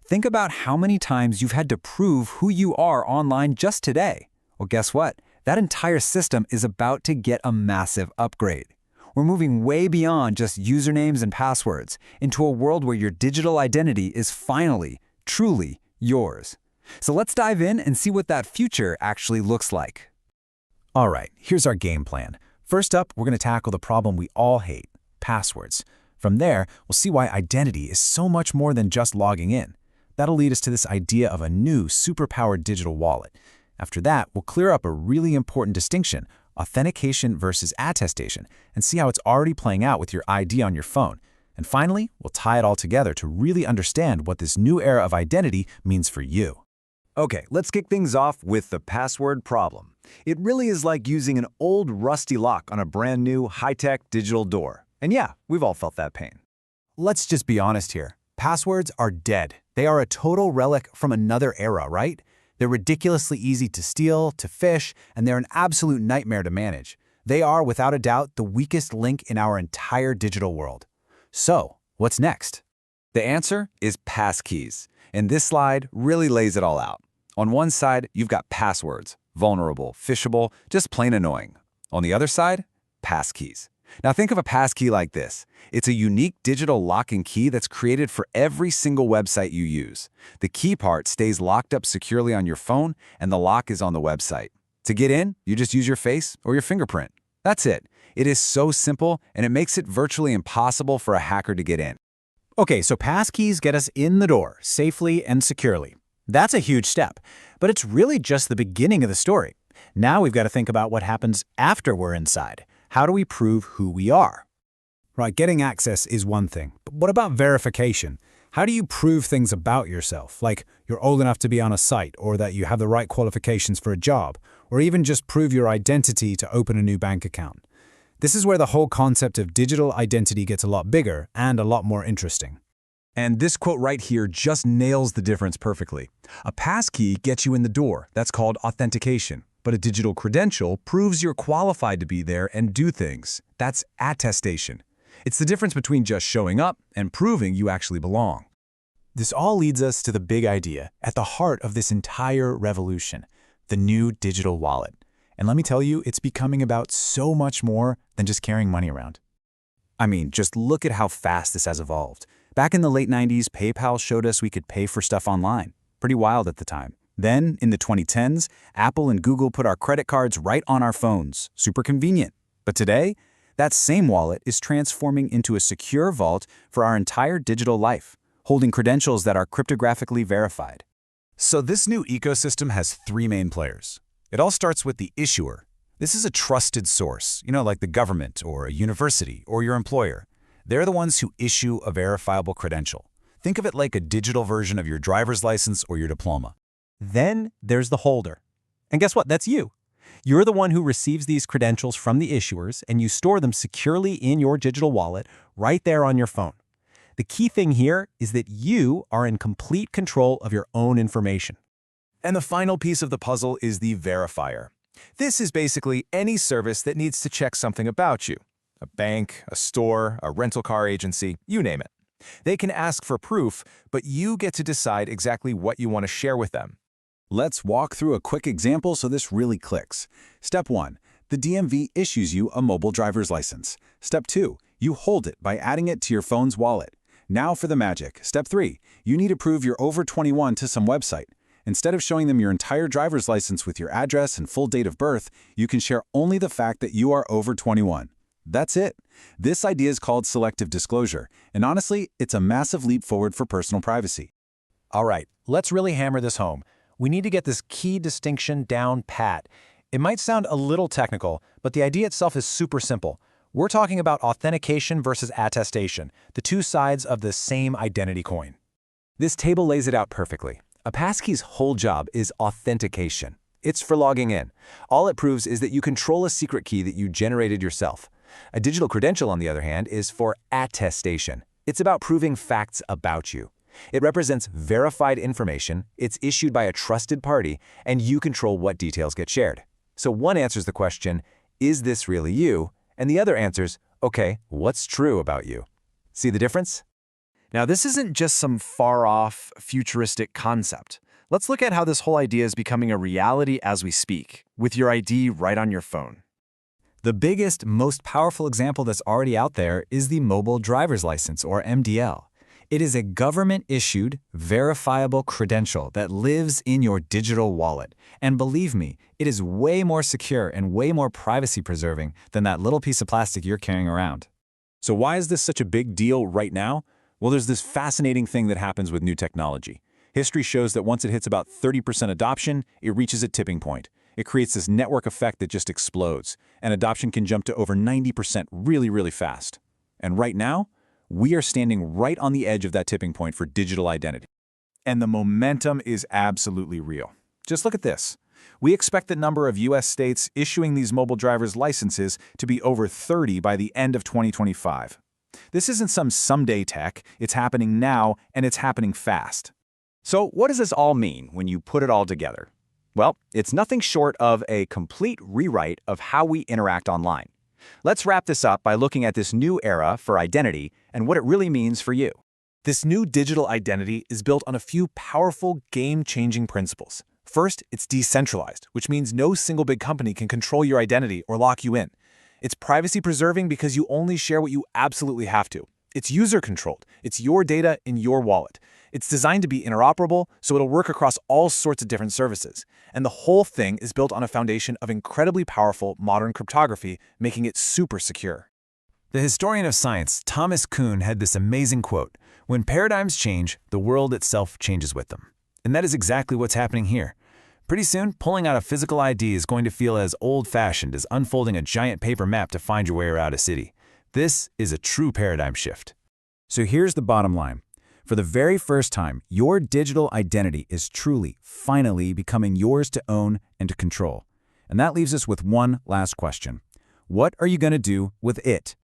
Think about how many times you've had to prove who you are online just today. Well, guess what? That entire system is about to get a massive upgrade. We're moving way beyond just usernames and passwords into a world where your digital identity is finally, truly yours. So let's dive in and see what that future actually looks like. All right, here's our game plan. First up, we're going to tackle the problem we all hate, passwords. From there, we'll see why identity is so much more than just logging in. That'll lead us to this idea of a new, superpowered digital wallet. After that, we'll clear up a really important distinction, authentication versus attestation, and see how it's already playing out with your ID on your phone. And finally, we'll tie it all together to really understand what this new era of identity means for you. Okay, let's kick things off with the password problem. It really is like using an old rusty lock on a brand new high-tech digital door. And yeah, we've all felt that pain. Let's just be honest here. Passwords are dead. They are a total relic from another era, right? They're ridiculously easy to steal, to phish, and they're an absolute nightmare to manage. They are, without a doubt, the weakest link in our entire digital world. So, what's next? The answer is passkeys, and this slide really lays it all out. On one side, you've got passwords, vulnerable, phishable, just plain annoying. On the other side, passkeys. Now think of a passkey like this. It's a unique digital locking key that's created for every single website you use. The key part stays locked up securely on your phone, and the lock is on the website. To get in, you just use your face or your fingerprint. That's it. It is so simple, and it makes it virtually impossible for a hacker to get in. Okay, so passkeys get us in the door, safely and securely. That's a huge step, but it's really just the beginning of the story. Now we've got to think about what happens after we're inside. How do we prove who we are? Right, getting access is one thing, but what about verification? How do you prove things about yourself, like you're old enough to be on a site, or that you have the right qualifications for a job, or even just prove your identity to open a new bank account? This is where the whole concept of digital identity gets a lot bigger and a lot more interesting. And this quote right here just nails the difference perfectly. A passkey gets you in the door. That's called authentication. But a digital credential proves you're qualified to be there and do things. That's attestation. It's the difference between just showing up and proving you actually belong. This all leads us to the big idea at the heart of this entire revolution, the new digital wallet. And let me tell you, it's becoming about so much more than just carrying money around. I mean, just look at how fast this has evolved. Back in the late 90s, PayPal showed us we could pay for stuff online. Pretty wild at the time. Then, in the 2010s, Apple and Google put our credit cards right on our phones. Super convenient. But today, that same wallet is transforming into a secure vault for our entire digital life, holding credentials that are cryptographically verified. So this new ecosystem has three main players. It all starts with the issuer. This is a trusted source, like the government or a university or your employer. They're the ones who issue a verifiable credential. Think of it like a digital version of your driver's license or your diploma. Then there's the holder. And guess what? That's you. You're the one who receives these credentials from the issuers, and you store them securely in your digital wallet right there on your phone. The key thing here is that you are in complete control of your own information. And the final piece of the puzzle is the verifier. This is basically any service that needs to check something about you. A bank, a store, a rental car agency, you name it. They can ask for proof, but you get to decide exactly what you want to share with them. Let's walk through a quick example so this really clicks. Step 1. The DMV issues you a mobile driver's license. Step 2. You hold it by adding it to your phone's wallet. Now for the magic. Step 3. You need to prove you're over 21 to some website. Instead of showing them your entire driver's license with your address and full date of birth, you can share only the fact that you are over 21. That's it. This idea is called selective disclosure, and honestly, it's a massive leap forward for personal privacy. All right, let's really hammer this home. We need to get this key distinction down pat. It might sound a little technical, but the idea itself is super simple. We're talking about authentication versus attestation, the two sides of the same identity coin. This table lays it out perfectly. A passkey's whole job is authentication. It's for logging in. All it proves is that you control a secret key that you generated yourself. A digital credential, on the other hand, is for attestation. It's about proving facts about you. It represents verified information, it's issued by a trusted party, and you control what details get shared. So one answers the question, is this really you? And the other answers, okay, what's true about you? See the difference? Now, this isn't just some far-off, futuristic concept. Let's look at how this whole idea is becoming a reality as we speak, with your ID right on your phone. The biggest, most powerful example that's already out there is the Mobile Driver's License, or MDL. It is a government-issued, verifiable credential that lives in your digital wallet. And believe me, it is way more secure and way more privacy-preserving than that little piece of plastic you're carrying around. So why is this such a big deal right now? Well, there's this fascinating thing that happens with new technology. History shows that once it hits about 30% adoption, it reaches a tipping point. It creates this network effect that just explodes, and adoption can jump to over 90% really, really fast. And right now, we are standing right on the edge of that tipping point for digital identity. And the momentum is absolutely real. Just look at this. We expect the number of U.S. states issuing these mobile driver's licenses to be over 30 by the end of 2025. This isn't some someday tech, it's happening now, and it's happening fast. So what does this all mean when you put it all together? Well, it's nothing short of a complete rewrite of how we interact online. Let's wrap this up by looking at this new era for identity and what it really means for you. This new digital identity is built on a few powerful, game-changing principles. First, it's decentralized, which means no single big company can control your identity or lock you in. It's privacy-preserving because you only share what you absolutely have to. It's user-controlled. It's your data in your wallet. It's designed to be interoperable, so it'll work across all sorts of different services. And the whole thing is built on a foundation of incredibly powerful modern cryptography, making it super secure. The historian of science, Thomas Kuhn, had this amazing quote, "When paradigms change, the world itself changes with them." And that is exactly what's happening here. Pretty soon, pulling out a physical ID is going to feel as old-fashioned as unfolding a giant paper map to find your way around a city. This is a true paradigm shift. So here's the bottom line. For the very first time, your digital identity is truly, finally becoming yours to own and to control. And that leaves us with one last question. What are you going to do with it?